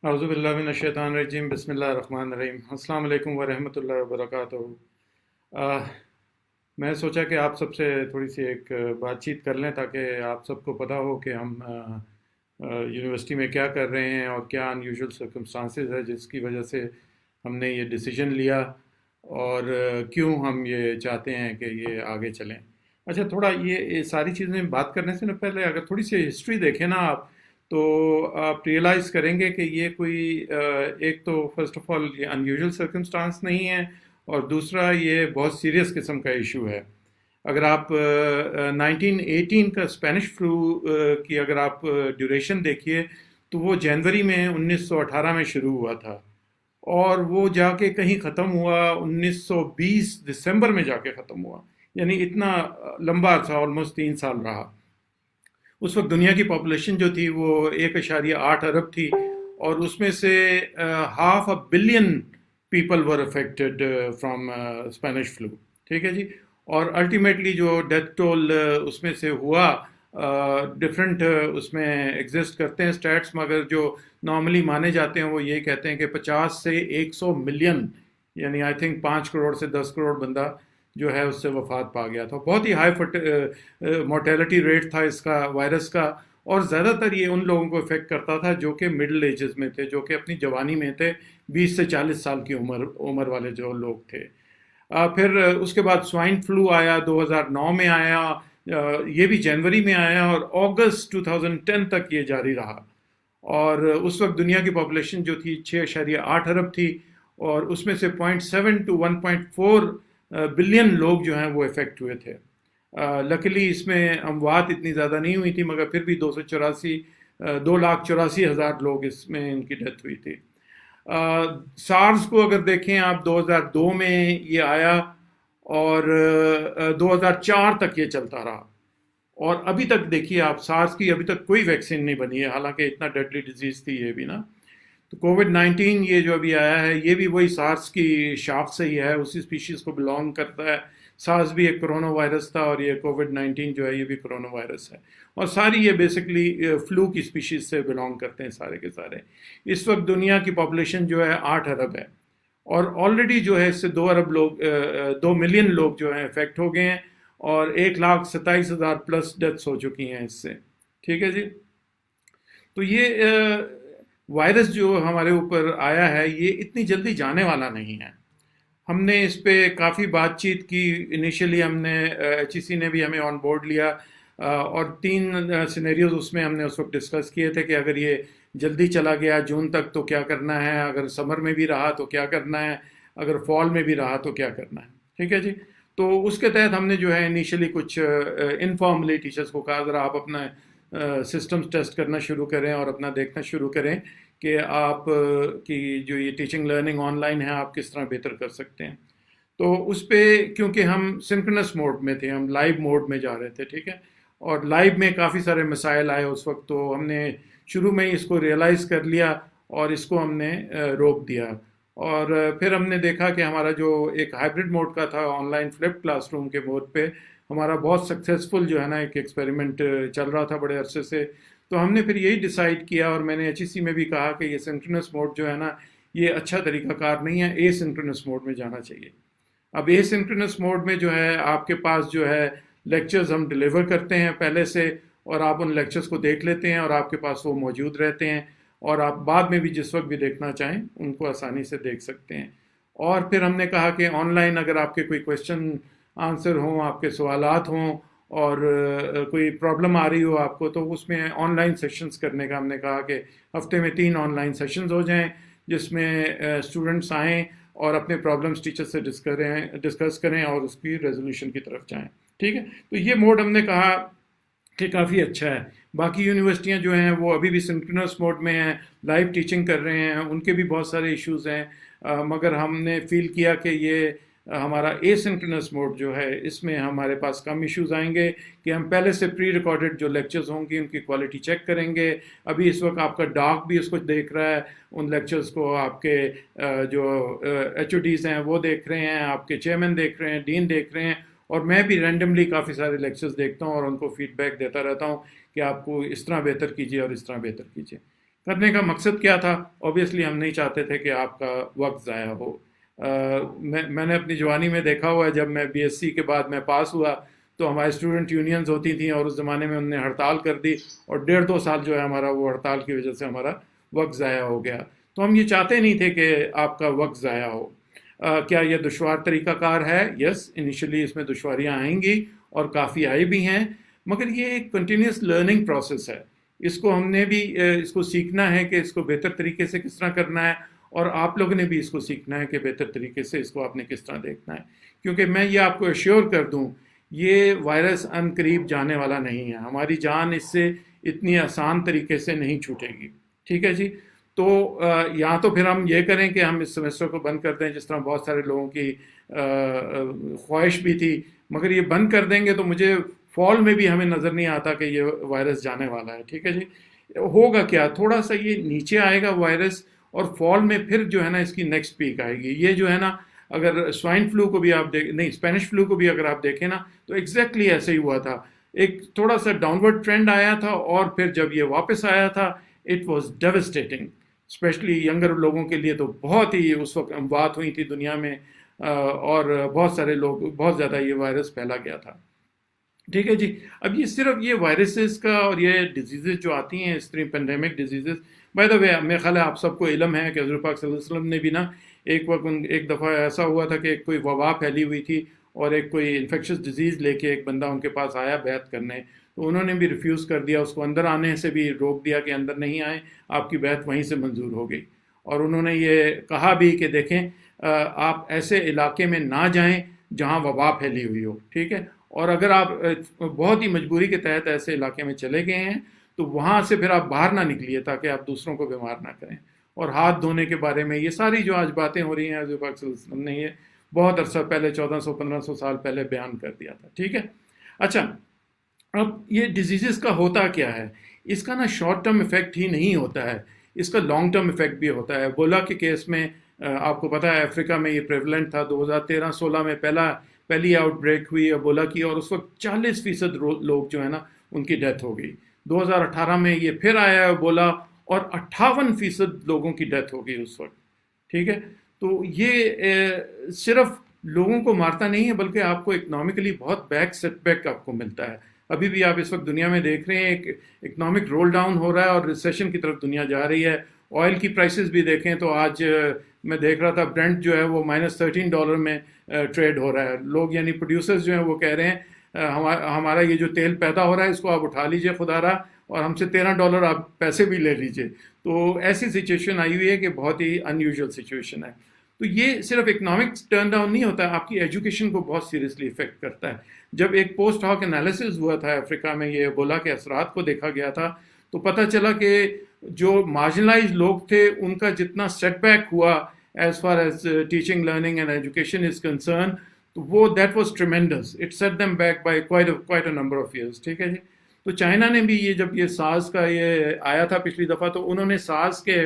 اعوذ باللہ من الشیطان الرجیم، بسم اللہ الرحمن الرحیم۔ السلام علیکم ورحمۃ اللہ وبرکاتہ۔ آہ، میں سوچا کہ آپ سب سے تھوڑی سی ایک بات چیت کر لیں تاکہ آپ سب کو پتہ ہو کہ ہم یونیورسٹی میں کیا کر رہے ہیں اور کیا ان یوزول سرکمسٹانسز ہے جس کی وجہ سے ہم نے یہ ڈیسیجن لیا، اور کیوں ہم یہ چاہتے ہیں کہ یہ آگے چلیں۔ اچھا، تھوڑا یہ ساری چیزیں بات کرنے سے پہلے اگر تھوڑی سی ہسٹری دیکھیں نا آپ، تو آپ ریئلائز کریں گے کہ یہ کوئی ایک تو فرسٹ آف آل یہ ان یوزول سرکمسٹانس نہیں ہے، اور دوسرا یہ بہت سیریس قسم کا ایشو ہے۔ اگر آپ 1918 کا اسپینش فلو کی اگر آپ ڈیوریشن دیکھیے تو وہ جنوری میں 1918 میں شروع ہوا تھا، اور وہ جا کے کہیں ختم ہوا 1920 دسمبر میں جا کے ختم ہوا، یعنی اتنا لمبا عرصہ آلموسٹ 3 سال رہا۔ اس وقت دنیا کی پاپولیشن جو تھی وہ 1.8 ارب تھی، اور اس میں سے half a billion people were affected from Spanish flu, ٹھیک ہے جی۔ اور الٹیمیٹلی جو ڈیتھ ٹول اس میں سے ہوا، ڈفرینٹ اس میں ایگزسٹ کرتے ہیں اسٹیٹس، مگر جو نارملی مانے جاتے ہیں وہ یہی کہتے ہیں کہ 50 سے 100 ملین، یعنی آئی تھنک 5 کروڑ سے 10 کروڑ بندہ جو ہے اس سے وفات پا گیا تھا۔ بہت ہی ہائی مورٹیلٹی ریٹ تھا اس کا، وائرس کا، اور زیادہ تر یہ ان لوگوں کو افیکٹ کرتا تھا جو کہ مڈل ایجز میں تھے، جو کہ اپنی جوانی میں تھے، 20 سے 40 سال کی عمر والے جو لوگ تھے۔ پھر اس کے بعد سوائن فلو آیا، 2009 میں آیا، یہ بھی جنوری میں آیا، اور اگست 2010 تک یہ جاری رہا۔ اور اس وقت دنیا کی پاپولیشن جو تھی 6.8 ارب تھی، اور اس میں سے 0.7 to 1.4 بلین لوگ جو ہیں وہ افیکٹ ہوئے تھے۔ لکلی اس میں اموات اتنی زیادہ نہیں ہوئی تھی، مگر پھر بھی 2,84,000 لوگ اس میں ان کی ڈیتھ ہوئی تھی۔ سارس کو اگر دیکھیں آپ، 2002 میں یہ آیا، اور 2004 تک یہ چلتا رہا، اور ابھی تک دیکھیے آپ، سارس کی ابھی تک کوئی ویکسین نہیں بنی ہے، حالانکہ اتنا ڈیڈلی ڈیزیز تھی یہ بھی نا۔ تو کووڈ 19 یہ جو ابھی آیا ہے، یہ بھی وہی سارس کی شاخ سے ہی ہے، اسی اسپیشیز کو بلانگ کرتا ہے۔ سارس بھی ایک کرونا وائرس تھا، اور یہ کووڈ 19 جو ہے یہ بھی کرونا وائرس ہے، اور ساری یہ بیسکلی فلو کی اسپیشیز سے بلانگ کرتے ہیں سارے کے سارے۔ اس وقت دنیا کی پاپولیشن جو ہے 8 ارب ہے، اور آلریڈی جو ہے اس سے 2 ارب لوگ 2 ملین لوگ جو ہیں افیکٹ ہو گئے ہیں، اور 1,27,000 پلس ڈیتھس ہو چکی ہیں اس سے، ٹھیک ہے جی۔ تو یہ وائرس جو ہمارے اوپر آیا ہے یہ اتنی جلدی جانے والا نہیں ہے۔ ہم نے اس پہ کافی بات چیت کی، انیشلی ہم نے ایچ ای سی نے بھی ہمیں آن بورڈ لیا، اور 3 سینیریوز اس میں ہم نے اس وقت ڈسکس کیے تھے کہ اگر یہ جلدی چلا گیا جون تک تو کیا کرنا ہے، اگر سمر میں بھی رہا تو کیا کرنا ہے، اگر فال میں بھی رہا تو کیا کرنا ہے، ٹھیک ہے جی۔ تو اس کے تحت ہم نے جو ہے انیشلی کچھ انفارملی ٹیچرز کو کہا اگر آپ اپنا سسٹمز ٹیسٹ کرنا شروع کریں اور اپنا دیکھنا شروع کریں کہ آپ کی جو یہ ٹیچنگ لرننگ آن لائن ہے آپ کس طرح بہتر کر سکتے ہیں۔ تو اس پہ کیونکہ ہم سنکرنس موڈ میں تھے، ہم لائیو موڈ میں جا رہے تھے، ٹھیک ہے، اور لائیو میں کافی سارے مسائل آئے اس وقت، تو ہم نے شروع میں ہی اس کو ریئلائز کر لیا اور اس کو ہم نے روک دیا۔ اور پھر ہم نے دیکھا کہ ہمارا جو ایک ہائبرڈ موڈ کا تھا، online flip classroom کے موڈ پہ ہمارا بہت سکسیزفل جو ہے نا ایک ایکسپیریمنٹ چل رہا تھا بڑے عرصے سے۔ تو ہم نے پھر یہی ڈیسائیڈ کیا، اور میں نے ایچ ای سی میں بھی کہا کہ یہ سنکرنس موڈ جو ہے نا یہ اچھا طریقہ کار نہیں ہے، اے سنکرنس موڈ میں جانا چاہیے۔ اب اے سنکرنس موڈ میں جو ہے آپ کے پاس جو ہے لیکچرز ہم ڈلیور کرتے ہیں پہلے سے، اور آپ ان لیکچرز کو دیکھ لیتے ہیں، اور آپ کے پاس وہ موجود رہتے ہیں، اور آپ بعد میں بھی جس وقت بھی دیکھنا چاہیں ان کو آسانی سے دیکھ سکتے ہیں۔ اور پھر ہم نے کہا کہ آن لائن اگر آپ کے کوئی کویشچن آنسر ہوں، آپ کے سوالات ہوں، اور کوئی پرابلم آ رہی ہو آپ کو، تو اس میں آن لائن سیشنز کرنے کا ہم نے کہا کہ ہفتے میں 3 آن لائن سیشنز ہو جائیں، جس میں اسٹوڈنٹس آئیں اور اپنے پرابلمس ٹیچر سے ڈسکس کریں اور اس کی ریزولوشن کی طرف جائیں، ٹھیک ہے۔ تو یہ موڈ ہم نے کہا کہ کافی اچھا ہے۔ باقی یونیورسٹیاں جو ہیں وہ ابھی بھی سنکرنس موڈ میں ہیں، لائیو ٹیچنگ کر رہے ہیں، ان کے بھی بہت سارے ایشوز ہیں، مگر ہم نے فیل کیا کہ یہ ہمارا اے سنکرنس موڈ جو ہے اس میں ہمارے پاس کم ایشوز آئیں گے، کہ ہم پہلے سے پری ریکارڈڈ جو لیکچرز ہوں گی ان کی کوالٹی چیک کریں گے۔ ابھی اس وقت آپ کا ڈاک بھی اس کو دیکھ رہا ہے، ان لیکچرز کو آپ کے جو ایچ او ڈیز ہیں وہ دیکھ رہے ہیں، آپ کے چیئرمین دیکھ رہے ہیں، ڈین دیکھ رہے ہیں، اور میں بھی رینڈملی کافی سارے لیکچرز دیکھتا ہوں اور ان کو فیڈ بیک دیتا رہتا ہوں کہ آپ کو اس طرح بہتر کیجیے اور اس طرح بہتر کیجیے۔ کرنے کا مقصد کیا تھا؟ اوبیسلی ہم نہیں چاہتے تھے کہ آپ کا وقت ضائع ہو. میں نے اپنی جوانی میں دیکھا ہوا ہے، جب میں بی ایس سی کے بعد میں پاس ہوا تو ہمارے اسٹوڈنٹ یونینز ہوتی تھیں، اور اس زمانے میں انہوں نے ہڑتال کر دی، اور 1.5-2 سال جو ہے ہمارا وہ ہڑتال کی وجہ سے ہمارا وقت ضائع ہو گیا. تو ہم یہ چاہتے نہیں تھے کہ آپ کا وقت ضائع ہو. کیا یہ دشوار طریقہ کار ہے؟ یس، انیشلی اس میں دشواریاں آئیں گی، اور کافی آئی بھی ہیں، مگر یہ ایک کنٹینیوس لرننگ پروسیس ہے. اس کو ہم نے بھی اس کو سیکھنا ہے کہ اس کو بہتر طریقے سے کس طرح کرنا ہے، اور آپ لوگوں نے بھی اس کو سیکھنا ہے کہ بہتر طریقے سے اس کو آپ نے کس طرح دیکھنا ہے. کیونکہ میں یہ آپ کو ایشور کر دوں، یہ وائرس ان قریب جانے والا نہیں ہے. ہماری جان اس سے اتنی آسان طریقے سے نہیں چھوٹے گی. ٹھیک ہے جی. تو یا تو پھر ہم یہ کریں کہ ہم اس سیمسٹر کو بند کر دیں، جس طرح بہت سارے لوگوں کی خواہش بھی تھی، مگر یہ بند کر دیں گے تو مجھے فال میں بھی ہمیں نظر نہیں آتا کہ یہ وائرس جانے والا ہے. ٹھیک ہے جی. ہوگا کیا، تھوڑا سا یہ نیچے آئے گا وائرس، اور فال میں پھر جو ہے نا اس کی نیکسٹ پیک آئے گی. یہ جو ہے نا، اگر سوائن فلو کو بھی آپ نہیں، اسپینش فلو کو بھی اگر آپ دیکھیں نا، تو ایگزیکٹلی ایسے ہی ہوا تھا. ایک تھوڑا سا ڈاؤن ورڈ ٹرینڈ آیا تھا، اور پھر جب یہ واپس آیا تھا، it was devastating, especially younger لوگوں کے لیے. تو بہت ہی اس وقت اموات ہوئی تھی دنیا میں، اور بہت سارے لوگ، بہت زیادہ یہ وائرس پھیلا گیا تھا. ٹھیک ہے جی. اب یہ صرف یہ وائرسز کا اور یہ ڈیزیزز جو آتی ہیں، اس طرح پینڈیمک ڈیزیزز، بائی دا وے میرے خیال ہے آپ سب کو علم ہے کہ حضور پاک صلی اللہ علیہ وسلم نے بھی نا ایک وقت ایک دفعہ ایسا ہوا تھا کہ ایک کوئی وبا پھیلی ہوئی تھی، اور ایک کوئی انفیکشس ڈیزیز لے کے ایک بندہ ان کے پاس آیا بیعت کرنے، تو انہوں نے بھی ریفیوز کر دیا، اس کو اندر آنے سے بھی روک دیا کہ اندر نہیں آئیں، آپ کی بیعت وہیں سے منظور ہو گئی. اور انہوں نے یہ کہا بھی کہ دیکھیں، آپ ایسے علاقے میں نہ جائیں جہاں وبا پھیلی ہوئی ہو. ٹھیک ہے. اور اگر آپ بہت ہی مجبوری کے تحت ایسے علاقے میں چلے گئے ہیں تو وہاں سے پھر آپ باہر نہ نکلیے تاکہ آپ دوسروں کو بیمار نہ کریں. اور ہاتھ دھونے کے بارے میں یہ ساری جو آج باتیں ہو رہی ہیں، حضور پاک صلی اللہ علیہ وسلم نے یہ بہت عرصہ پہلے 1400-1500 سال پہلے بیان کر دیا تھا. ٹھیک ہے. اچھا، اب یہ ڈیزیزز کا ہوتا کیا ہے؟ اس کا نا شارٹ ٹرم ایفیکٹ ہی نہیں ہوتا ہے، اس کا لانگ ٹرم ایفیکٹ بھی ہوتا ہے. ایبولا کے کیس میں آپ کو پتا ہے افریقہ میں یہ پریولنٹ تھا. 2013-16 میں پہلی آؤٹ بریک ہوئی ایبولا کی، اور اس وقت 40% لوگ جو ہے نا ان کی ڈیتھ ہو گئی. 2018 میں یہ پھر آیا ایبولا، اور 58% لوگوں کی ڈیتھ ہو گئی اس وقت. ٹھیک ہے. تو یہ صرف لوگوں کو مارتا نہیں ہے، بلکہ آپ کو اکنامکلی بہت سیٹ بیک آپ کو ملتا ہے. ابھی بھی آپ اس وقت دنیا میں دیکھ رہے ہیں ایک اکنامک رول ڈاؤن ہو رہا ہے، اور ریسیشن کی طرف دنیا جا رہی ہے. آئل کی پرائسز بھی دیکھیں تو آج میں دیکھ رہا تھا برنٹ جو ہے وہ -$13 میں ٹریڈ ہو رہا ہے. لوگ یعنی پروڈیوسرز جو ہیں وہ کہہ رہے ہیں ہمارا یہ جو تیل پیدا ہو رہا ہے اس کو آپ اٹھا لیجئے خدا را، اور ہم سے $13 آپ پیسے بھی لے لیجئے. تو ایسی سچویشن آئی ہوئی ہے کہ بہت ہی ان یوزول سچویشن ہے. تو یہ صرف اکنامک ٹرن ڈاؤن نہیں ہوتا ہے، آپ کی ایجوکیشن کو بہت سیریسلی افیکٹ کرتا ہے. جب ایک پوسٹ ہاک انالیسز ہوا تھا افریقہ میں، یہ ایبولا کے اثرات کو دیکھا گیا تھا، تو پتہ چلا کہ جو مارجنلائز لوگ تھے ان کا جتنا سیٹ بیک ہوا as far as teaching, learning and education is concern, تو وہ that was tremendous. It set them back by quite a number of years. ٹھیک ہے جی. تو چائنا نے بھی یہ جب یہ سارس کا یہ آیا تھا پچھلی دفعہ، تو انہوں نے سارس کے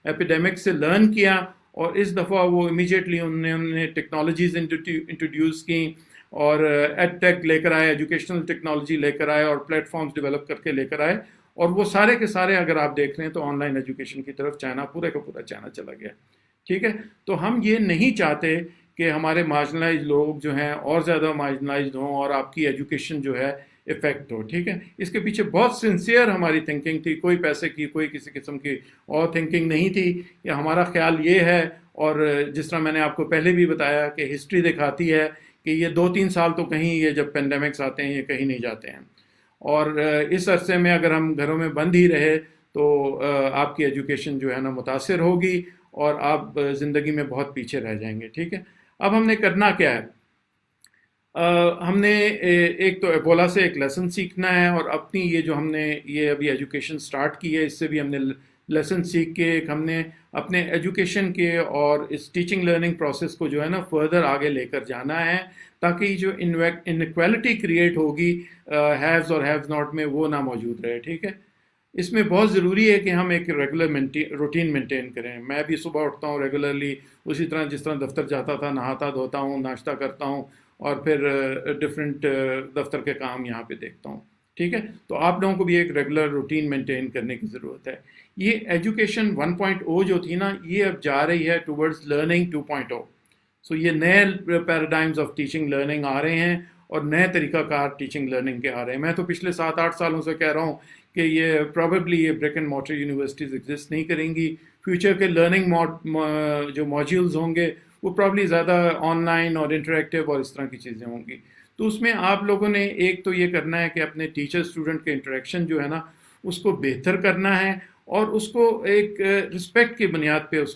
ایپیڈیمک سے لرن کیا، اور اس دفعہ وہ امیجیٹلی انہوں نے ٹیکنالوجیز انٹروڈیوس کی، اور ایڈ ٹیک لے کر آئے، ایجوکیشنل ٹیکنالوجی لے کر آئے، اور پلیٹ فارمز ڈیولپ کر کے لے کر آئے. اور وہ سارے کے سارے اگر آپ دیکھ رہے ہیں تو آن لائن ایجوکیشن کی طرف چائنا پورے کا پورا چائنا چلا گیا. ٹھیک ہے. تو ہم یہ نہیں چاہتے کہ ہمارے مارجنلائز لوگ جو ہیں اور زیادہ مارجنلائزڈ ہوں، اور آپ کی ایجوکیشن جو ہے افیکٹ ہو. ٹھیک ہے. اس کے پیچھے بہت سنسیئر ہماری تھنکنگ تھی، کوئی پیسے کی، کوئی کسی قسم کی اور تھنکنگ نہیں تھی. یہ ہمارا خیال یہ ہے، اور جس طرح میں نے آپ کو پہلے بھی بتایا کہ ہسٹری دکھاتی ہے کہ یہ 2-3 سال تو کہیں یہ جب پینڈیمکس آتے ہیں یہ کہیں نہیں جاتے ہیں. اور اس عرصے میں اگر ہم گھروں میں بند ہی رہے تو آپ کی ایجوکیشن جو ہے نا متاثر ہوگی، اور آپ زندگی میں بہت پیچھے رہ جائیں گے. ٹھیک ہے. اب ہم نے کرنا کیا ہے؟ ہم نے ایک تو ایبولا سے ایک لیسن سیکھنا ہے، اور اپنی یہ جو ہم نے یہ ابھی ایجوکیشن سٹارٹ کی ہے اس سے بھی ہم نے لیسن سیکھ کے ایک ہم نے اپنے ایجوکیشن کے اور اس ٹیچنگ لرننگ پروسیس کو جو ہے نا فردر آگے لے کر جانا ہے، تاکہ جو انیکویلٹی کریٹ ہوگی ہیوز اور ہیوز ناٹ میں وہ نہ موجود رہے. ٹھیک ہے. اس میں بہت ضروری ہے کہ ہم ایک ریگولر روٹین مینٹین کریں. میں بھی صبح اٹھتا ہوں ریگولرلی اسی طرح جس طرح دفتر جاتا تھا، نہاتا دھوتا ہوں، ناشتہ کرتا ہوں، اور پھر ڈفرینٹ دفتر کے کام یہاں پہ دیکھتا ہوں. ٹھیک ہے. تو آپ لوگوں کو بھی ایک ریگولر روٹین مینٹین کرنے کی ضرورت ہے. یہ ایجوکیشن 1.0 جو تھی نا، یہ اب جا رہی ہے ٹورڈز لرننگ 2.0. سو یہ نئے پیراڈائمز آف ٹیچنگ لرننگ آ رہے ہیں اور نئے طریقہ کار ٹیچنگ لرننگ کے آ رہے ہیں. میں تو پچھلے 7-8 سالوں سے کہہ رہا ہوں کہ یہ پروبیبلی یہ break and mortar universities exist نہیں کریں گی. فیوچر کے لرننگ جو ماڈیولز ہوں گے وہ پرابلی زیادہ آن لائن اور انٹریکٹیو اور اس طرح کی چیزیں ہوں گی. تو اس میں آپ لوگوں نے ایک تو یہ کرنا ہے کہ اپنے ٹیچر اسٹوڈنٹ کے انٹریکشن جو ہے نا اس کو بہتر کرنا ہے اور اس کو ایک رسپیکٹ کی بنیاد پہ اس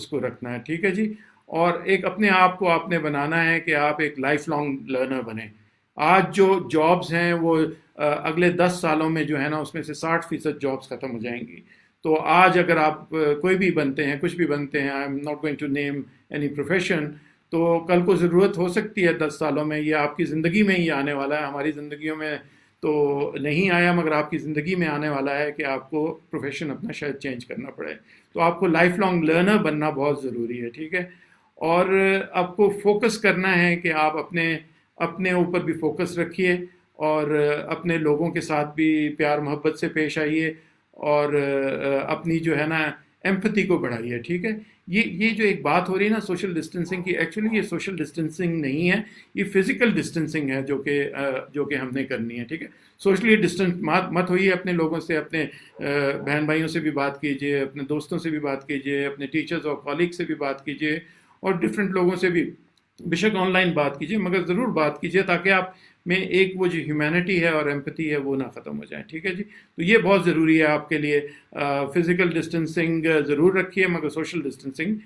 کو رکھنا ہے. ٹھیک ہے جی. اور ایک اپنے آپ کو آپ نے بنانا ہے کہ آپ ایک لائف لانگ لرنر بنیں. آج جو جابز ہیں وہ اگلے 10 سالوں میں جو ہے نا اس میں سے 60% جابز ختم ہو جائیں گی. تو آج اگر آپ کوئی بھی بنتے ہیں، کچھ بھی بنتے ہیں، I am not going to name any profession, تو کل کو ضرورت ہو سکتی ہے 10 سالوں میں. یہ آپ کی زندگی میں ہی آنے والا ہے. ہماری زندگیوں میں تو نہیں آیا، مگر آپ کی زندگی میں آنے والا ہے کہ آپ کو پروفیشن اپنا شاید چینج کرنا پڑے. تو آپ کو لائف لانگ لرنر بننا بہت ضروری ہے. ٹھیک ہے. اور آپ کو فوکس کرنا ہے کہ آپ اپنے اوپر بھی فوکس رکھیے اور اپنے لوگوں کے ساتھ بھی پیار محبت سے پیش آئیے اور اپنی جو ہے نا ایمپتھی کو بڑھائیے. ٹھیک ہے. یہ جو ایک بات ہو رہی ہے نا سوشل ڈسٹینسنگ کی، ایکچولی یہ سوشل ڈسٹینسنگ نہیں ہے، یہ فزیکل ڈسٹینسنگ ہے جو کہ ہم نے کرنی ہے. ٹھیک ہے. سوشلی ڈسٹینس مت ہوئیے اپنے لوگوں سے، اپنے بہن بھائیوں سے بھی بات کیجیے، اپنے دوستوں سے بھی بات کیجیے، اپنے ٹیچرز اور کالیگ سے بھی بات کیجیے اور ڈفرینٹ لوگوں سے بھی بے شک آن لائن بات کیجیے، مگر ضرور بات کیجیے تاکہ آپ میں ایک وہ جو ہیومینٹی ہے اور ایمپتھی ہے وہ نہ ختم ہو جائے. ٹھیک ہے جی. تو یہ بہت ضروری ہے آپ کے لیے. فزیکل ڈسٹینسنگ ضرور رکھیے مگر سوشل ڈسٹینسنگ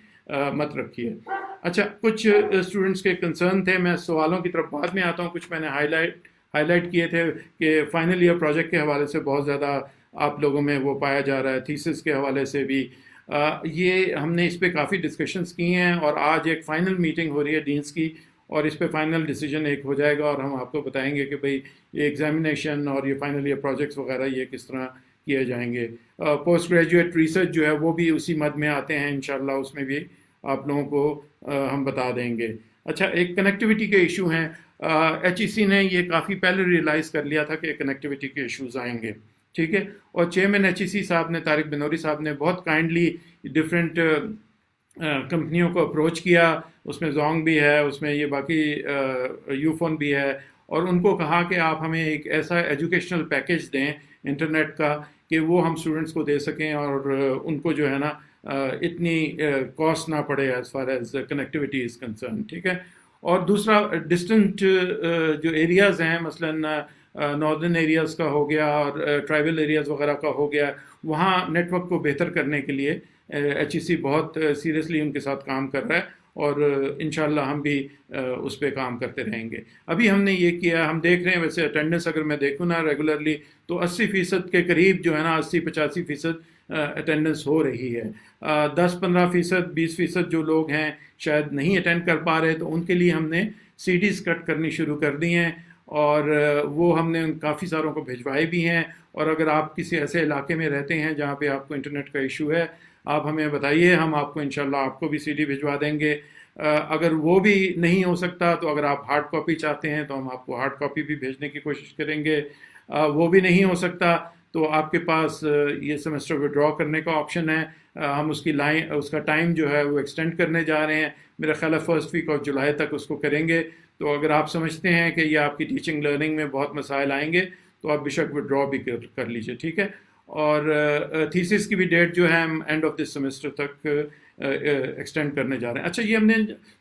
مت رکھیے. اچھا، کچھ اسٹوڈنٹس کے کنسرن تھے، میں سوالوں کی طرف بعد میں آتا ہوں. کچھ میں نے ہائی لائٹ کیے تھے کہ فائنل ایئر پروجیکٹ کے حوالے سے بہت زیادہ آپ لوگوں میں وہ پایا جا رہا ہے، تھیسس کے حوالے سے بھی. یہ ہم نے اس پہ کافی ڈسکشنز کی ہیں اور آج ایک فائنل میٹنگ ہو رہی ہے ڈینس کی اور اس پہ فائنل ڈیسیجن ایک ہو جائے گا اور ہم آپ کو بتائیں گے کہ بھئی یہ ایگزامینیشن اور یہ فائنل ایئر پروجیکٹس وغیرہ یہ کس طرح کیے جائیں گے. پوسٹ گریجویٹ ریسرچ جو ہے وہ بھی اسی مد میں آتے ہیں انشاءاللہ، اس میں بھی آپ لوگوں کو ہم بتا دیں گے. اچھا، ایک کنیکٹیوٹی کے ایشو ہیں. ایچ ای سی نے یہ کافی پہلے ریئلائز کر لیا تھا کہ کنیکٹیوٹی کے ایشوز آئیں گے. ٹھیک ہے. اور چیئرمین ایچ ای سی صاحب نے، طارق بنوری صاحب نے بہت کائنڈلی ڈفرینٹ کمپنیوں کو اپروچ کیا. اس میں زونگ بھی ہے، اس میں یہ باقی یو فون بھی ہے، اور ان کو کہا کہ آپ ہمیں ایک ایسا ایجوکیشنل پیکیج دیں انٹرنیٹ کا کہ وہ ہم اسٹوڈنٹس کو دے سکیں اور ان کو جو ہے نا اتنی کاسٹ نہ پڑے as far as connectivity is concern. ٹھیک ہے. اور دوسرا ڈسٹنٹ جو ایریاز ہیں، مثلاً ناردرن ایریاز کا ہو گیا اور ٹرائبل ایریاز وغیرہ کا ہو گیا، وہاں نیٹ ورک کو بہتر کرنے کے لیے ایچ ای سی بہت سیریسلی ان کے ساتھ کام کر رہا ہے اور انشاءاللہ ہم بھی اس پہ کام کرتے رہیں گے. ابھی ہم نے یہ کیا، ہم دیکھ رہے ہیں ویسے اٹینڈنس اگر میں دیکھوں نا ریگولرلی تو 80% کے قریب جو ہے نا 80-85% اٹینڈنس ہو رہی ہے. 10-15%, 20% جو لوگ ہیں شاید نہیں اٹینڈ کر پا رہے، تو ان کے لیے ہم نے سی ڈیز کٹ کرنی شروع کر دی ہیں اور وہ ہم نے کافی ساروں کو بھجوائے بھی ہیں. اور اگر آپ کسی ایسے علاقے میں رہتے ہیں جہاں پہ آپ کو انٹرنیٹ کا ایشو ہے، آپ ہمیں بتائیے، ہم آپ کو انشاءاللہ آپ کو بھی سی ڈی بھجوا دیں گے. اگر وہ بھی نہیں ہو سکتا تو اگر آپ ہارڈ کاپی چاہتے ہیں تو ہم آپ کو ہارڈ کاپی بھی بھیجنے کی کوشش کریں گے. وہ بھی نہیں ہو سکتا تو آپ کے پاس یہ سیمسٹر وڈرا کرنے کا آپشن ہے. ہم اس کا ٹائم جو ہے وہ ایکسٹینڈ کرنے جا رہے ہیں. میرا خیال ہے فرسٹ ویک آف جولائی تک اس کو کریں گے. تو اگر آپ سمجھتے ہیں کہ یہ آپ کی ٹیچنگ لرننگ میں بہت مسائل آئیں گے تو آپ بے شک وڈرا بھی کر لیجیے. ٹھیک ہے. اور تھیسس کی بھی ڈیٹ جو ہے ہم اینڈ آف دس سیمسٹر تک ایکسٹینڈ کرنے جا رہے ہیں. اچھا، یہ ہم نے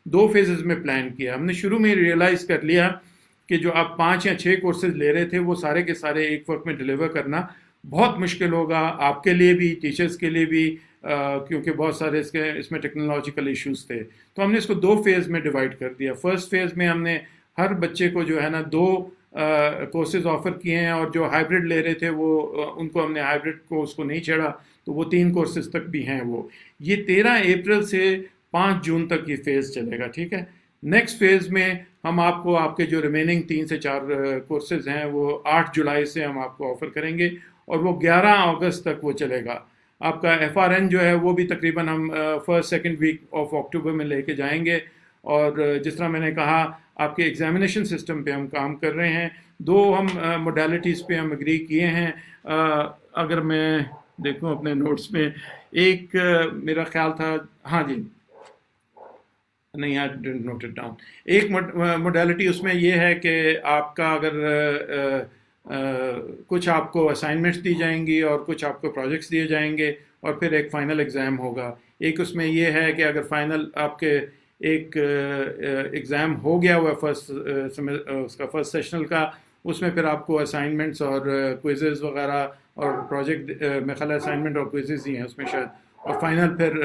2 فیزز میں پلان کیا. ہم نے شروع میں ریئلائز کر لیا کہ جو آپ 5 یا 6 کورسز لے رہے تھے وہ سارے کے سارے ایک وقت میں ڈلیور کرنا بہت مشکل ہوگا آپ کے لیے بھی، ٹیچرز کے لیے بھی، کیونکہ بہت سارے اس میں ٹیکنالوجیکل ایشوز تھے. تو ہم نے اس کو 2 فیز میں ڈیوائڈ کر دیا. فرسٹ فیز میں ہم نے ہر بچے کو جو ہے نا 2 کورسز آفر کیے ہیں، اور جو ہائیبرڈ لے رہے تھے وہ ان کو ہم نے ہائیبرڈ کورس کو نہیں چھیڑا، تو وہ 3 کورسز تک بھی ہیں. وہ یہ 13 اپریل سے 5 جون تک یہ فیز چلے گا. ٹھیک ہے. نیکسٹ فیز میں ہم آپ کو آپ کے جو ریمیننگ 3 سے 4 کورسز ہیں وہ 8 جولائی سے ہم آپ کو آفر کریں گے اور وہ 11 اگست تک وہ چلے گا. آپ کا ایف آر این جو ہے وہ بھی تقریباً ہم 1st-2nd ویک آف اکتوبر میں لے کے جائیں گے اور جس طرح میں نے کہا آپ کے ایگزامینیشن سسٹم پہ ہم کام کر رہے ہیں. 2 ہم موڈیلٹیز پہ ہم اگری کیے ہیں. اگر میں دیکھوں اپنے نوٹس میں، ایک میرا خیال تھا، ہاں جی نہیں I didn't note it down. ایک موڈیلٹی اس میں یہ ہے کہ آپ کا اگر کچھ آپ کو اسائنمنٹس دی جائیں گی اور کچھ آپ کو پروجیکٹس دیے جائیں گے اور پھر ایک فائنل ایگزام ہوگا. ایک اس میں یہ ہے کہ اگر فائنل آپ کے ایک ایگزام ہو گیا ہوا فرسٹ اس کا فرسٹ سیشنل کا، اس میں پھر آپ کو اسائنمنٹس اور کوئزز وغیرہ اور پروجیکٹ میں خیال اسائنمنٹ اور کوئزز ہی ہیں اس میں شاید، اور فائنل پھر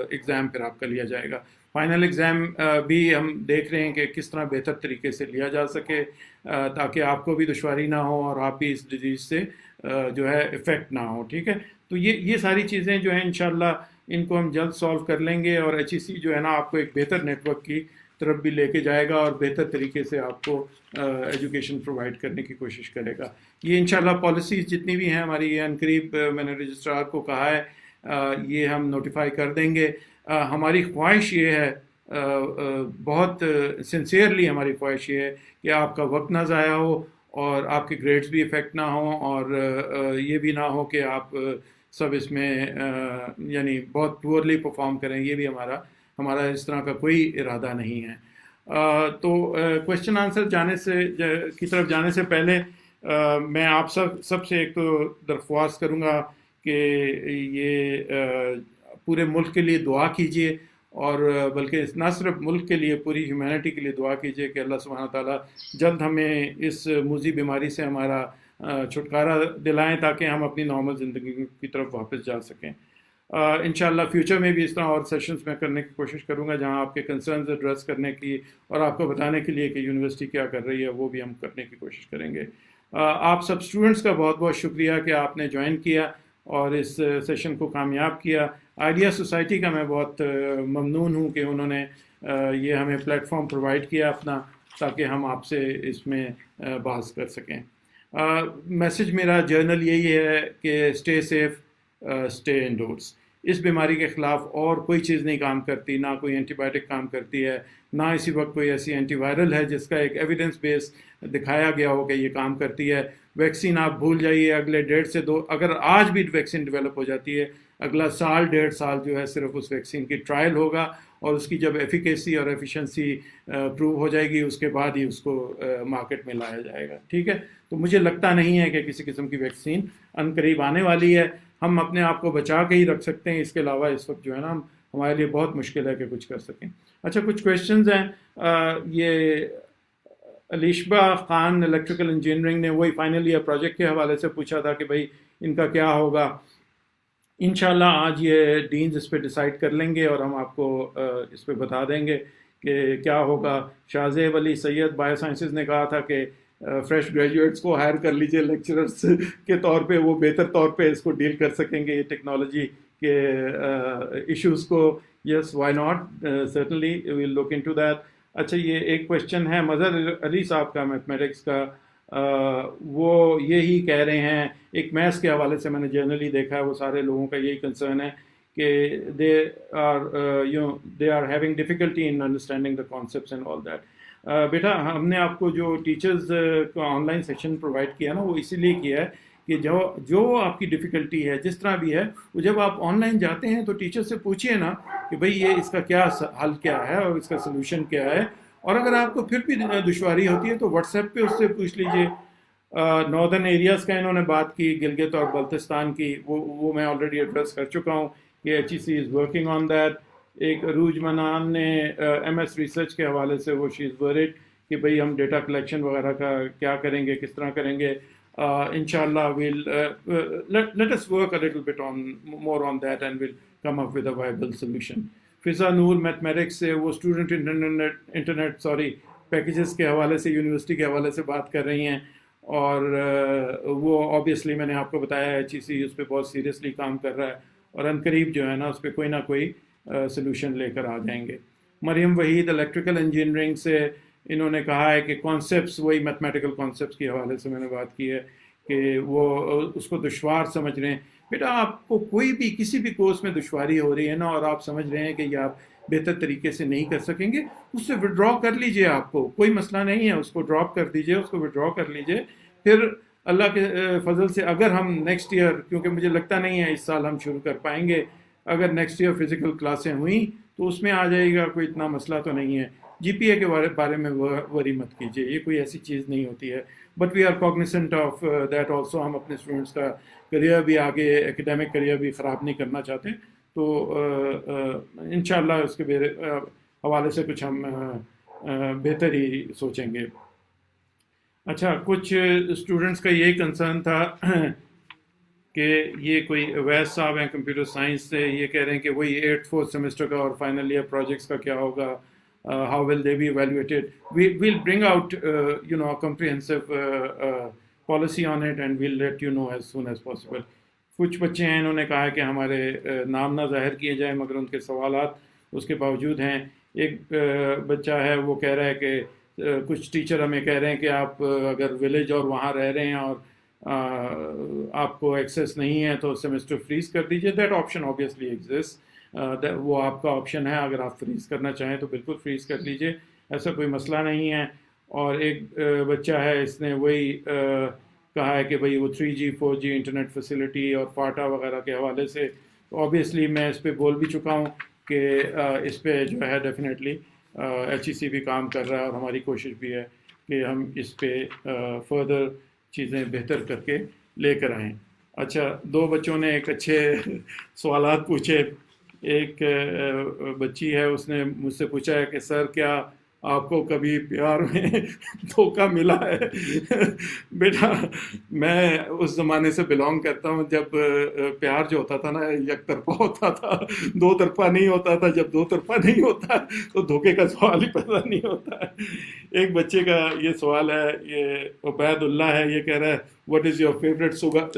ایگزام پھر آپ کا لیا جائے گا. فائنل ایگزام بھی ہم دیکھ رہے ہیں کہ کس طرح بہتر طریقے سے لیا جا سکے تاکہ آپ کو بھی دشواری نہ ہو اور آپ بھی اس ڈیزیز سے جو ہے افیکٹ نہ ہو. ٹھیک ہے، تو یہ ساری چیزیں جو ہیں انشاءاللہ ان کو ہم جلد سالو کر لیں گے، اور ایچ ای سی جو ہے نا آپ کو ایک بہتر نیٹ ورک کی طرف بھی لے کے جائے گا اور بہتر طریقے سے آپ کو ایجوکیشن پرووائڈ کرنے کی کوشش کرے گا. یہ انشاءاللہ پالیسیز جتنی بھی ہیں ہماری، یہ عنقریب میں نے رجسٹرار کو کہا ہے یہ ہم نوٹیفائی کر دیں گے. ہماری خواہش یہ ہے، بہت سنسیئرلی ہماری خواہش یہ ہے کہ آپ کا وقت نہ ضائع ہو اور آپ کے گریڈز بھی افیکٹ نہ ہوں، اور یہ بھی نہ ہو کہ آپ سب اس میں یعنی بہت پورلی پرفارم کریں. یہ بھی ہمارا اس طرح کا کوئی ارادہ نہیں ہے. تو کوشچن آنسر کی طرف جانے سے پہلے میں آپ سب سے ایک تو درخواست کروں گا کہ یہ پورے ملک کے لیے دعا کیجیے، اور بلکہ نہ صرف ملک کے لیے، پوری ہیومینٹی کے لیے دعا کیجیے کہ اللہ سبحانہ تعالیٰ جلد ہمیں اس موذی بیماری سے ہمارا چھٹکارا دلائیں تاکہ ہم اپنی نارمل زندگی کی طرف واپس جا سکیں. انشاءاللہ فیوچر میں بھی اس طرح اور سیشنز میں کرنے کی کوشش کروں گا جہاں آپ کے کنسرنز ایڈریس کرنے کی اور آپ کو بتانے کے لیے کہ یونیورسٹی کیا کر رہی ہے، وہ بھی ہم کرنے کی کوشش کریں گے. آپ سب اسٹوڈنٹس کا بہت بہت شکریہ کہ آپ نے جوائن کیا اور اس سیشن کو کامیاب کیا. آئیڈیا سوسائٹی کا میں بہت ممنون ہوں کہ انہوں نے یہ ہمیں پلیٹ فارم پرووائڈ کیا اپنا، تاکہ ہم آپ سے اس میں بحث کر سکیں. میسج میرا جرنل یہی ہے کہ اسٹے سیف، اسٹے انڈورس. اس بیماری کے خلاف اور کوئی چیز نہیں کام کرتی، نہ کوئی اینٹی بائیوٹک کام کرتی ہے، نہ اسی وقت کوئی ایسی اینٹی وائرل ہے جس کا ایک ایویڈنس بیس دکھایا گیا ہو کہ یہ کام کرتی ہے. ویکسین آپ بھول جائیے، اگلے 1.5 سے 2، اگر آج بھی ویکسین ڈیولپ ہو جاتی ہے، اگلا سال 1.5 سال جو ہے صرف اس ویکسین کی ٹرائل ہوگا، اور اس کی جب ایفیکیسی اور ایفیشنسی پروو ہو جائے گی اس کے بعد ہی اس کو مارکیٹ میں لایا جائے گا. ٹھیک ہے، تو مجھے لگتا نہیں ہے کہ کسی قسم کی ویکسین عنقریب آنے والی ہے. ہم اپنے آپ کو بچا کے ہی رکھ سکتے ہیں، اس کے علاوہ اس وقت جو ہے نا ہمارے لیے بہت مشکل ہے کہ کچھ کر سکیں. اچھا، کچھ کویشچنز ہیں. یہ علیشبہ خان الیکٹریکل انجینئرنگ نے وہی فائنل ایئر پروجیکٹ کے حوالے سے پوچھا تھا کہ بھائی ان کا کیا ہوگا. انشاءاللہ آج یہ ڈینز اس پہ ڈیسائیڈ کر لیں گے اور ہم آپ کو اس پہ بتا دیں گے کہ کیا ہوگا. شاہزیب علی سید بایو سائنسز نے کہا تھا کہ فریش گریجویٹس کو ہائر کر لیجئے لیکچررس کے طور پہ، وہ بہتر طور پہ اس کو ڈیل کر سکیں گے یہ ٹیکنالوجی کے ایشوز کو. Yes, why not, certainly we will look into that. اچھا، یہ ایک کویشچن ہے مظہر علی صاحب کا میتھمیٹکس کا. وہ یہی کہہ رہے ہیں، ایک میتھس کے حوالے سے میں نے جنرلی دیکھا ہے وہ سارے لوگوں کا یہی کنسرن ہے کہ they are having difficulty in understanding the concepts and all that. بیٹا، ہم نے آپ کو جو ٹیچرز کا آن لائن سیشن پرووائڈ کیا نا، وہ اسی لیے کیا ہے کہ جو آپ کی ڈیفیکلٹی ہے جس طرح بھی ہے، وہ جب آپ آن لائن جاتے ہیں تو ٹیچر سے پوچھئے نا کہ بھئی یہ اس کا کیا حل کیا ہے اور اس کا سلوشن کیا ہے. اور اگر آپ کو پھر بھی دشواری ہوتی ہے تو واٹس ایپ پہ اس سے پوچھ لیجئے. ناردرن ایریاز کا انہوں نے بات کی، گلگت اور بلتستان کی، وہ میں آلریڈی ایڈریس کر چکا ہوں کہ H E C is working on that. ایک عروج منان نے ایم ایس ریسرچ کے حوالے سے وہ شی از ورڈ کہ بھئی ہم ڈیٹا کلیکشن وغیرہ کا کیا کریں گے، کس طرح کریں گے. انشاءاللہ let us work a little bit more on that and we'll come up with a viable solution. فضا نور میتھمیٹکس سے وہ اسٹوڈنٹ انٹرنیٹ پیکیجز کے حوالے سے یونیورسٹی کے حوالے سے بات کر رہی ہیں، اور وہ آبویسلی میں نے آپ کو بتایا ایچ ای سی اس پہ بہت سیریسلی کام کر رہا ہے، اور عنقریب جو ہے نا اس پہ کوئی نہ کوئی سلوشن لے کر آ جائیں گے. مریم وحید الیکٹریکل انجینئرنگ سے انہوں نے کہا ہے کہ کانسیپٹس، وہی میتھمیٹیکل کانسیپٹس کے حوالے سے میں نے بات کی ہے کہ وہ اس کو دشوار سمجھ رہے ہیں. بیٹا، آپ کو کوئی بھی کسی بھی کورس میں دشواری ہو رہی ہے نا، اور آپ سمجھ رہے ہیں کہ یہ آپ بہتر طریقے سے نہیں کر سکیں گے اس سے ودرا کر لیجئے، آپ کو کوئی مسئلہ نہیں ہے، اس کو ڈراپ کر دیجئے، اس کو ودرا کر لیجئے. پھر اللہ کے فضل سے اگر ہم نیکسٹ ایئر، کیونکہ مجھے لگتا نہیں ہے اس سال ہم شروع کر پائیں گے، اگر نیکسٹ ایئر فزیکل کلاسیں ہوئیں تو اس میں آ جائے گا، کوئی اتنا مسئلہ تو نہیں ہے. جی پی اے کے بارے میں وری مت کیجیے، یہ کوئی ایسی چیز نہیں ہوتی ہے. But we are cognizant of that also. ہم اپنے اسٹوڈنٹس کا کریئر بھی آگے، ایکڈیمک کریئر بھی خراب نہیں کرنا چاہتے. تو انشاءاللہ اس کے حوالے سے کچھ ہم بہتر ہی سوچیں گے. اچھا، کچھ اسٹوڈنٹس کا یہی کنسرن تھا کہ یہ کوئی اویس صاحب ہیں کمپیوٹر سائنس سے، یہ کہہ رہے ہیں کہ وہی 8th 4th سیمسٹر کا اور فائنل ایئر پروجیکٹس کا کیا ہوگا، how will they be evaluated. We'll bring out comprehensive policy on it and we'll let you know as soon as possible. کچھ بچے ہیں انہوں نے کہا کہ ہمارے نام نہ ظاہر کیے جائیں، مگر ان کے سوالات اس کے باوجود ہیں. ایک بچہ ہے وہ کہہ رہا ہے کہ کچھ ٹیچر ہمیں کہہ رہے ہیں کہ آپ اگر ولیج اور وہاں رہ رہے ہیں اور آپ کو ایکسیس نہیں ہے تو سیمسٹر فریز کر دیجئے. دیٹ آپشن آبویسلی ایگزسٹ، وہ آپ کا آپشن ہے، اگر آپ فریز کرنا چاہیں تو بالکل فریز کر لیجئے، ایسا کوئی مسئلہ نہیں ہے. اور ایک بچہ ہے، اس نے وہی کہا ہے کہ بھئی وہ 3G 4G انٹرنیٹ فیسلٹی اور فاٹا وغیرہ کے حوالے سے آبویسلی میں اس پہ بول بھی چکا ہوں کہ اس پہ جو ہے ڈیفینیٹلی HEC بھی کام کر رہا ہے اور ہماری کوشش بھی ہے کہ ہم اس پہ فردر چیزیں بہتر کر کے لے کر آئیں. اچھا، دو بچوں نے ایک اچھے سوالات پوچھے. ایک بچی ہے، اس نے مجھ سے پوچھا ہے کہ سر کیا آپ کو کبھی پیار میں دھوکہ ملا ہے؟ بیٹا میں اس زمانے سے بلانگ کرتا ہوں جب پیار جو ہوتا تھا نا یک طرفہ ہوتا تھا، دو طرفہ نہیں ہوتا تھا. جب دو طرفہ نہیں ہوتا تو دھوکے کا سوال ہی پیدا نہیں ہوتا ہے. ایک بچے کا یہ سوال ہے، یہ عبید اللہ ہے، یہ کہہ رہا ہے واٹ از یور فیوریٹ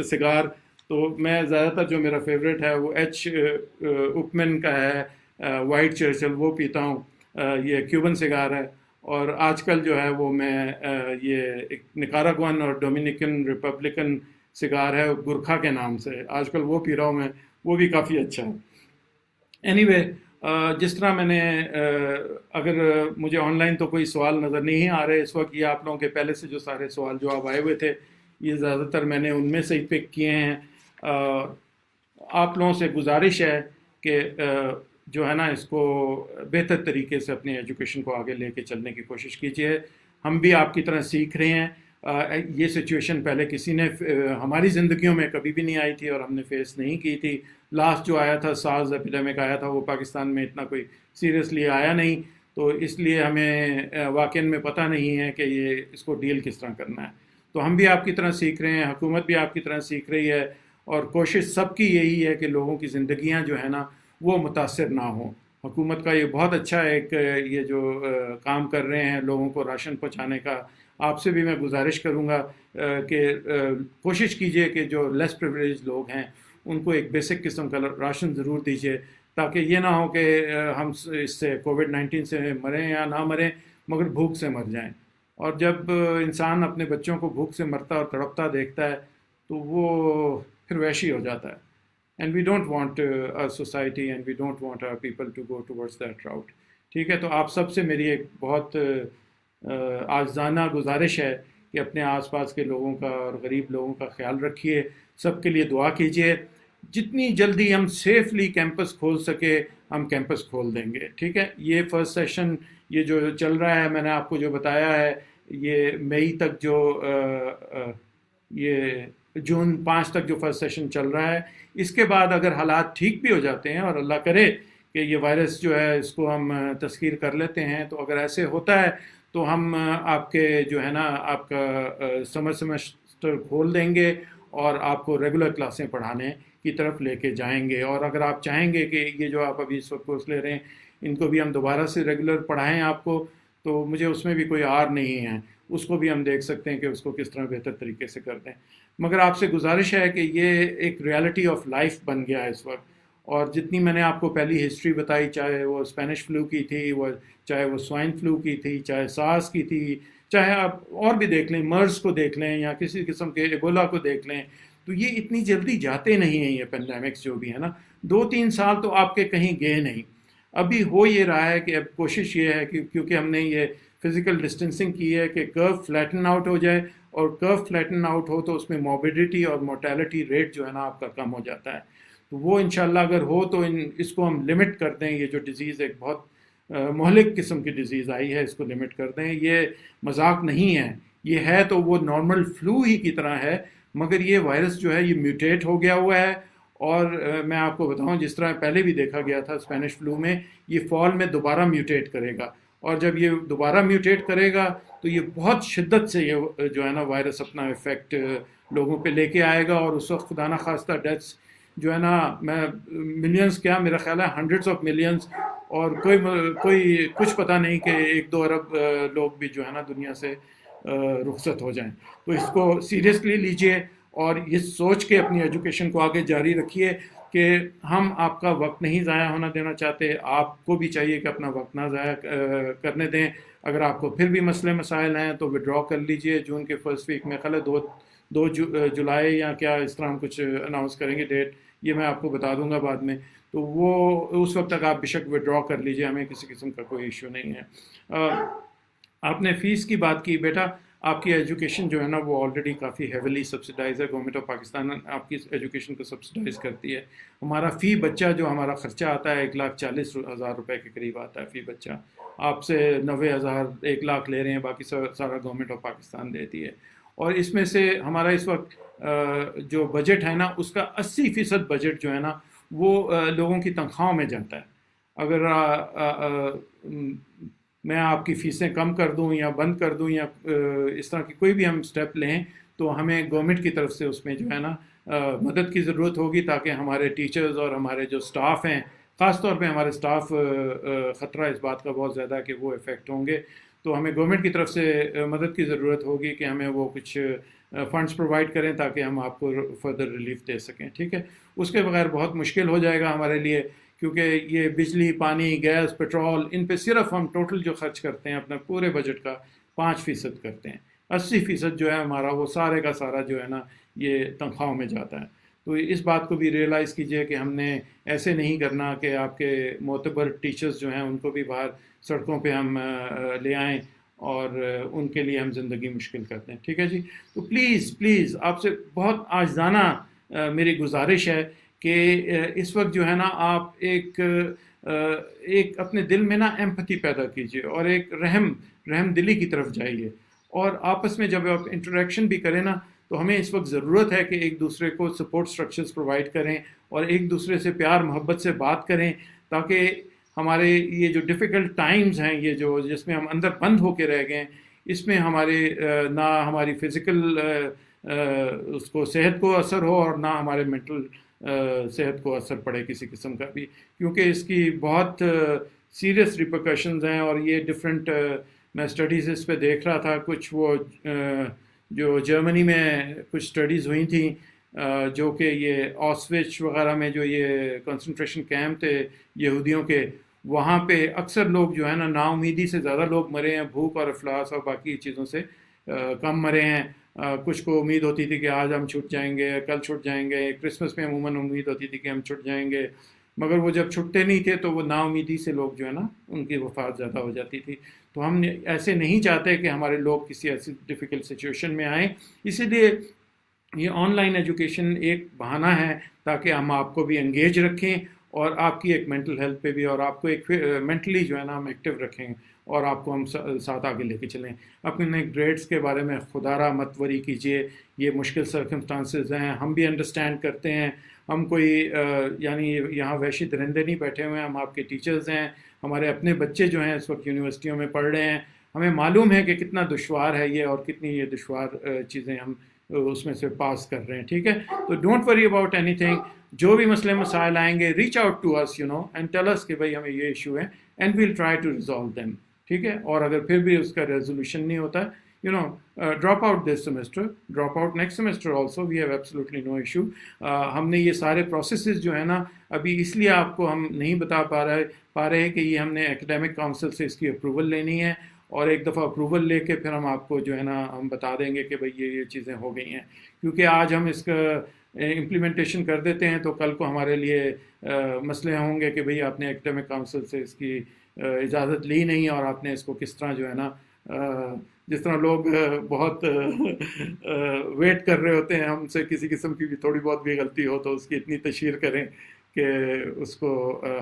سگار. تو میں زیادہ تر جو میرا فیوریٹ ہے وہ ایچ اوپمن کا ہے، وائٹ چرچل، وہ پیتا ہوں. یہ کیوبن سگار ہے. اور آج کل جو ہے وہ میں یہ نکاراگوان اور ڈومینیکن ریپبلکن سگار ہے گورکھا کے نام سے، آج کل وہ پی رہا ہوں میں، وہ بھی کافی اچھا ہے. اینی وے، جس طرح میں نے اگر مجھے آن لائن تو کوئی سوال نظر نہیں آ رہے اس وقت، یہ آپ لوگوں کے پہلے سے جو سارے سوال جواب آئے ہوئے تھے یہ زیادہ تر میں نے ان میں سے ہی پک کیے ہیں. آپ لوگوں سے گزارش ہے کہ جو ہے نا اس کو بہتر طریقے سے اپنی ایجوکیشن کو آگے لے کے چلنے کی کوشش کیجیے. ہم بھی آپ کی طرح سیکھ رہے ہیں. یہ سچویشن پہلے کسی نے ہماری زندگیوں میں کبھی بھی نہیں آئی تھی اور ہم نے فیس نہیں کی تھی. لاسٹ جو آیا تھا سارس ایپیڈیمک آیا تھا، وہ پاکستان میں اتنا کوئی سیریسلی آیا نہیں، تو اس لیے ہمیں واقعی میں پتہ نہیں ہے کہ یہ اس کو ڈیل کس طرح کرنا ہے. تو ہم بھی آپ کی طرح سیکھ رہے ہیں، حکومت بھی آپ کی طرح سیکھ رہی ہے، اور کوشش سب کی یہی ہے کہ لوگوں کی زندگیاں جو ہے نا وہ متاثر نہ ہوں. حکومت کا یہ بہت اچھا ایک یہ جو کام کر رہے ہیں لوگوں کو راشن پہنچانے کا. آپ سے بھی میں گزارش کروں گا کہ کوشش کیجئے کہ جو لیس پریویلیج لوگ ہیں ان کو ایک بیسک قسم کا راشن ضرور دیجئے، تاکہ یہ نہ ہو کہ ہم اس سے کووڈ-19 سے مریں یا نہ مریں مگر بھوک سے مر جائیں. اور جب انسان اپنے بچوں کو بھوک سے مرتا اور تڑپتا دیکھتا ہے تو وہ پھر وحشی ہو جاتا ہے. And we don't want our society and we don't want our people to go towards that route. ٹھیک ہے، تو آپ سب سے میری ایک بہت عاجزانہ گزارش ہے کہ اپنے آس پاس کے لوگوں کا اور غریب لوگوں کا خیال رکھیے، سب کے لیے دعا کیجیے. جتنی جلدی ہم سیفلی کیمپس کھول سکے ہم کیمپس کھول دیں گے. ٹھیک ہے، یہ فرسٹ سیشن یہ جو چل رہا ہے، میں نے آپ کو جو بتایا ہے، یہ مئی تک جو یہ جون 5 تک جو فرسٹ سیشن چل رہا ہے، اس کے بعد اگر حالات ٹھیک بھی ہو جاتے ہیں اور اللہ کرے کہ یہ وائرس جو ہے اس کو ہم تسخیر کر لیتے ہیں، تو اگر ایسے ہوتا ہے تو ہم آپ کے جو ہے نا آپ کا سمر سیمسٹر کھول دیں گے اور آپ کو ریگولر کلاسیں پڑھانے کی طرف لے کے جائیں گے. اور اگر آپ چاہیں گے کہ یہ جو آپ ابھی اس وقت کورس لے رہے ہیں ان کو بھی ہم دوبارہ سے ریگولر پڑھائیں آپ کو، تو مجھے اس میں بھی کوئی آر نہیں ہے، اس کو بھی ہم دیکھ سکتے ہیں کہ اس کو کس طرح بہتر طریقے سے کر دیں. مگر آپ سے گزارش ہے کہ یہ ایک ریالٹی آف لائف بن گیا ہے اس وقت. اور جتنی میں نے آپ کو پہلی ہسٹری بتائی، چاہے وہ اسپینش فلو کی تھی، چاہے وہ سوائن فلو کی تھی، چاہے سارس کی تھی، چاہے آپ اور بھی دیکھ لیں، مرض کو دیکھ لیں یا کسی قسم کے ایبولا کو دیکھ لیں، تو یہ اتنی جلدی جاتے نہیں ہیں. یہ پینڈیمکس جو بھی ہے نا، 2-3 سال تو آپ کے کہیں گئے نہیں. ابھی ہو یہ رہا ہے کہ اب کوشش یہ ہے کہ کیونکہ ہم نے یہ فزیکل ڈسٹینسنگ کی ہے کہ کرو فلیٹن آؤٹ ہو جائے، اور کرو فلیٹن آؤٹ ہو تو اس میں موبیڈیٹی اور مورٹیلٹی ریٹ جو ہے نا آپ کا کم ہو جاتا ہے. تو وہ انشاءاللہ اگر ہو تو اس کو ہم لمٹ کر دیں. یہ جو ڈیزیز ایک بہت مہلک قسم کی ڈیزیز آئی ہے، اس کو لمٹ کر دیں. یہ مذاق نہیں ہے، یہ ہے تو وہ نارمل فلو ہی کی طرح ہے، مگر یہ وائرس جو ہے یہ میوٹیٹ ہو گیا ہوا ہے. اور میں آپ کو بتاؤں جس طرح پہلے بھی دیکھا گیا تھا اسپینش فلو میں، یہ فال میں دوبارہ میوٹیٹ کرے گا، اور جب یہ دوبارہ میوٹیٹ کرے گا تو یہ بہت شدت سے یہ جو ہے نا وائرس اپنا افیکٹ لوگوں پہ لے کے آئے گا. اور اس وقت خدا نہ خواستہ ڈیتھس جو ہے نا، میں ملینز کیا، میرا خیال ہے ہنڈریڈس آف ملینز، اور کوئی کچھ پتہ نہیں کہ 1-2 ارب لوگ بھی جو ہے نا دنیا سے رخصت ہو جائیں. تو اس کو سیریسلی لیجئے، اور یہ سوچ کے اپنی ایجوکیشن کو آگے جاری رکھیے کہ ہم آپ کا وقت نہیں ضائع ہونا دینا چاہتے. آپ کو بھی چاہیے کہ اپنا وقت نہ ضائع کرنے دیں. اگر آپ کو پھر بھی مسئلے مسائل ہیں تو وڈرا کر لیجئے. جون کے فرسٹ ویک میں خلے 2 جولائی یا کیا اس طرح ہم کچھ اناؤنس کریں گے ڈیٹ، یہ میں آپ کو بتا دوں گا بعد میں. تو وہ اس وقت تک آپ بے شک وڈرا کر لیجئے، ہمیں کسی قسم کا کوئی ایشو نہیں ہے. آپ نے فیس کی بات کی. بیٹا آپ کی ایجوکیشن جو ہے نا وہ آلریڈی کافی ہیویلی سبسڈائز ہے. گورنمنٹ آف پاکستان آپ کی ایجوکیشن کو سبسڈائز کرتی ہے. ہمارا فی بچہ جو ہمارا خرچہ آتا ہے 1,40,000 روپے کے قریب آتا ہے فی بچہ. آپ سے 90,000 1 لاکھ لے رہے ہیں، باقی سارا گورنمنٹ آف پاکستان دیتی ہے. اور اس میں سے ہمارا اس وقت جو بجٹ ہے نا اس کا 80% بجٹ جو ہے نا وہ لوگوں کی تنخواہوں میں جاتا ہے. اگر میں آپ کی فیسیں کم کر دوں یا بند کر دوں یا اس طرح کی کوئی بھی ہم سٹیپ لیں تو ہمیں گورنمنٹ کی طرف سے اس میں جو ہے نا مدد کی ضرورت ہوگی، تاکہ ہمارے ٹیچرز اور ہمارے جو سٹاف ہیں، خاص طور پہ ہمارے سٹاف، خطرہ اس بات کا بہت زیادہ ہے کہ وہ افیکٹ ہوں گے. تو ہمیں گورنمنٹ کی طرف سے مدد کی ضرورت ہوگی کہ ہمیں وہ کچھ فنڈز پرووائڈ کریں تاکہ ہم آپ کو فردر ریلیف دے سکیں. ٹھیک ہے، اس کے بغیر بہت مشکل ہو جائے گا ہمارے لیے، کیونکہ یہ بجلی، پانی، گیس، پیٹرول، ان پہ صرف ہم ٹوٹل جو خرچ کرتے ہیں اپنے پورے بجٹ کا 5% کرتے ہیں. 80% جو ہے ہمارا وہ سارے کا سارا جو ہے نا یہ تنخواہوں میں جاتا ہے. تو اس بات کو بھی ریئلائز کیجئے کہ ہم نے ایسے نہیں کرنا کہ آپ کے معتبر ٹیچرز جو ہیں ان کو بھی باہر سڑکوں پہ ہم لے آئیں اور ان کے لیے ہم زندگی مشکل کرتے ہیں. ٹھیک ہے جی. تو پلیز آپ سے بہت عاجزانہ میری گزارش ہے کہ اس وقت جو ہے نا آپ ایک اپنے دل میں نا ایمپتھی پیدا کیجئے اور ایک رحم دلی کی طرف جائیے. اور آپس میں جب آپ انٹریکشن بھی کریں نا تو ہمیں اس وقت ضرورت ہے کہ ایک دوسرے کو سپورٹ سٹرکچرز پرووائڈ کریں اور ایک دوسرے سے پیار محبت سے بات کریں، تاکہ ہمارے یہ جو ڈیفیکلٹ ٹائمز ہیں، یہ جو جس میں ہم اندر بند ہو کے رہ گئے ہیں، اس میں ہمارے نہ ہماری فزیکل اس کو صحت کو اثر ہو اور نہ ہمارے مینٹل صحت کو اثر پڑے کسی قسم کا بھی، کیونکہ اس کی بہت سیریس ریپرکشنز ہیں. اور یہ ڈفرینٹ میں اسٹڈیز اس پہ دیکھ رہا تھا، کچھ وہ جو جرمنی میں کچھ اسٹڈیز ہوئی تھیں جو کہ یہ آسوچ وغیرہ میں جو یہ کنسنٹریشن کیمپ تھے یہودیوں کے، وہاں پہ اکثر لوگ جو ہے نا نا امیدی سے زیادہ لوگ مرے ہیں، بھوک اور افلاس اور باقی چیزوں سے کم مرے ہیں. کچھ کو امید ہوتی تھی کہ آج ہم چھٹ جائیں گے، کل چھٹ جائیں گے. کرسمس میں عموماً امید ہوتی تھی کہ ہم چھٹ جائیں گے، مگر وہ جب چھٹتے نہیں تھے تو وہ نا امیدی سے لوگ جو ہے نا ان کی وفات زیادہ ہو جاتی تھی. تو ہم ایسے نہیں چاہتے کہ ہمارے لوگ کسی ایسی ڈیفیکلٹ سچویشن میں آئیں. اسی لیے یہ آن لائن ایجوکیشن ایک بہانہ ہے تاکہ ہم آپ کو بھی انگیج رکھیں اور آپ کی ایک مینٹل ہیلتھ پہ بھی، اور آپ کو ایک مینٹلی جو ہے نا ہم ایکٹیو رکھیں اور آپ کو ہم ساتھ آگے لے کے چلیں. اپنے گریڈس کے بارے میں خدا را مت وری کیجیے، یہ مشکل سرکمسٹانسز ہیں، ہم بھی انڈرسٹینڈ کرتے ہیں. ہم کوئی یعنی یہاں وحشی درندے نہیں بیٹھے ہوئے ہیں، ہم آپ کے ٹیچرز ہیں، ہمارے اپنے بچے جو ہیں اس وقت یونیورسٹیوں میں پڑھ رہے ہیں. ہمیں معلوم ہے کہ کتنا دشوار ہے یہ اور کتنی یہ دشوار چیزیں ہم اس میں سے پاس کر رہے ہیں. ٹھیک ہے، تو don't worry about any thing. جو بھی مسئلے مسائل آئیں گے، reach out to us and tell us کہ بھائی ہمیں یہ ایشو ہے and we'll try to resolve them. ٹھیک ہے، اور اگر پھر بھی اس کا ریزولوشن نہیں ہوتا drop out this semester, drop out next semester also, we have absolutely no issue. ہم نے یہ سارے پروسیسز جو ہے نا ابھی اس لیے آپ کو ہم نہیں بتا پا رہے کہ یہ ہم نے ایکیڈیمک کاؤنسل سے اس کی اپروول لینی ہے، اور ایک دفعہ اپروول لے کے پھر ہم آپ کو جو ہے نا ہم بتا دیں گے کہ بھئی یہ چیزیں ہو گئی ہیں. کیونکہ آج ہم اس کا امپلیمنٹیشن کر دیتے ہیں تو کل کو ہمارے لیے مسئلے ہوں گے کہ بھئی آپ نے ایکڈیمک کاؤنسل سے اس کی اجازت لی نہیں اور آپ نے اس کو کس طرح جو ہے نا جس طرح لوگ بہت ویٹ کر رہے ہوتے ہیں ہم سے کسی قسم کی بھی تھوڑی بہت بھی غلطی ہو تو اس کی اتنی تشہیر کریں کہ اس کو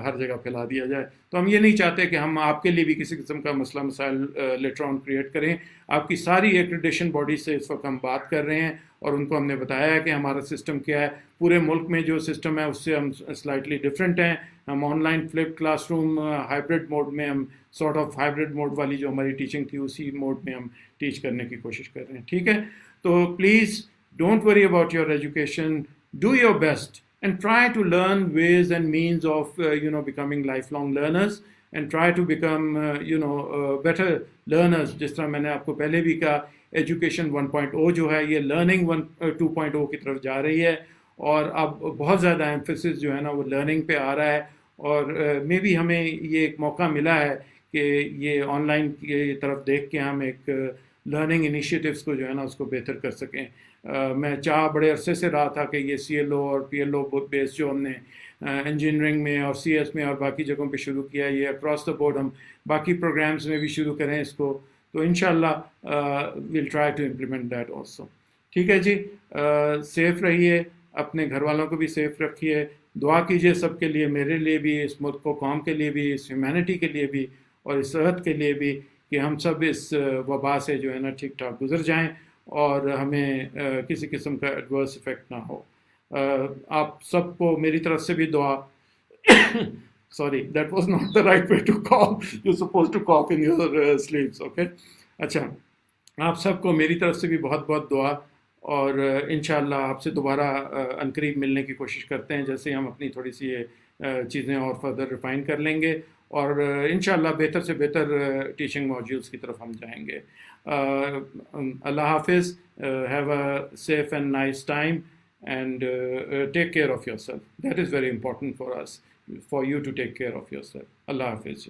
ہر جگہ پھیلا دیا جائے. تو ہم یہ نہیں چاہتے کہ ہم آپ کے لیے بھی کسی قسم کا مسئلہ مسائل لیٹر آن کریٹ کریں. آپ کی ساری ایکریڈیشن باڈی سے اس وقت ہم بات کر رہے ہیں اور ان کو ہم نے بتایا ہے کہ ہمارا سسٹم کیا ہے. پورے ملک میں جو سسٹم ہے اس سے ہم سلائٹلی ڈفرینٹ ہیں. ہم online flip classroom hybrid mode میں ہم سارٹ آف ہائبرڈ موڈ والی جو ہماری ٹیچنگ تھی اسی موڈ میں ہم ٹیچ کرنے کی کوشش کر رہے ہیں. ٹھیک ہے, تو please don't worry about your education, do your best and try to learn ways and means of becoming lifelong learners and try to become better learners. جس طرح میں نے آپ کو پہلے بھی کہا ایجوکیشن 1.0 جو ہے یہ لرننگ 2.0 کی طرف جا رہی ہے اور اب بہت زیادہ ایمفیسس جو ہے نا وہ لرننگ پہ آ رہا ہے اور مے بی ہمیں یہ ایک موقع ملا ہے کہ یہ آن لائن کی طرف دیکھ کے ہم ایک لرننگ انیشیٹیوز کو جو ہے نا اس کو بہتر کر سکیں. میں چاہ بڑے عرصے سے رہا تھا کہ یہ سی ایل او اور پی ایل او بیس جو ہم نے انجینئرنگ میں اور سی ایس میں اور باقی جگہوں پہ شروع کیا یہ اکراس دا بورڈ ہم باقی پروگرامز میں بھی شروع کریں اس کو, تو انشاءاللہ we'll try to implement that also. ٹھیک ہے جی, سیف رہیے, اپنے گھر والوں کو بھی سیف رکھیے, دعا کیجیے سب کے لیے, میرے لیے بھی, اس ملک و قوم کے لیے بھی, اس ہیومینٹی کے لیے بھی اور اس صحت کے لیے بھی کہ ہم سب اس وبا سے جو ہے نا ٹھیک ٹھاک گزر جائیں اور ہمیں کسی قسم کا ایڈورس افیکٹ نہ ہو. آپ سب کو میری طرف سے بھی دعا sorry that was not the right way to cough, you suppose to cough in your sleeps. Okay, اچھا, آپ سب کو میری طرف سے بھی بہت بہت دعا اور انشاءاللہ آپ سے دوبارہ عنقریب ملنے کی کوشش کرتے ہیں جیسے ہم اپنی تھوڑی سی یہ چیزیں اور فردر ریفائن کر لیں گے اور انشاءاللہ بہتر سے بہتر ٹیچنگ موڈیولز کی طرف ہم جائیں گے. اللہ حافظ, have a safe and nice time and take care of yourself. That is very important for us, for you to take care of yourself. اللہ حافظ.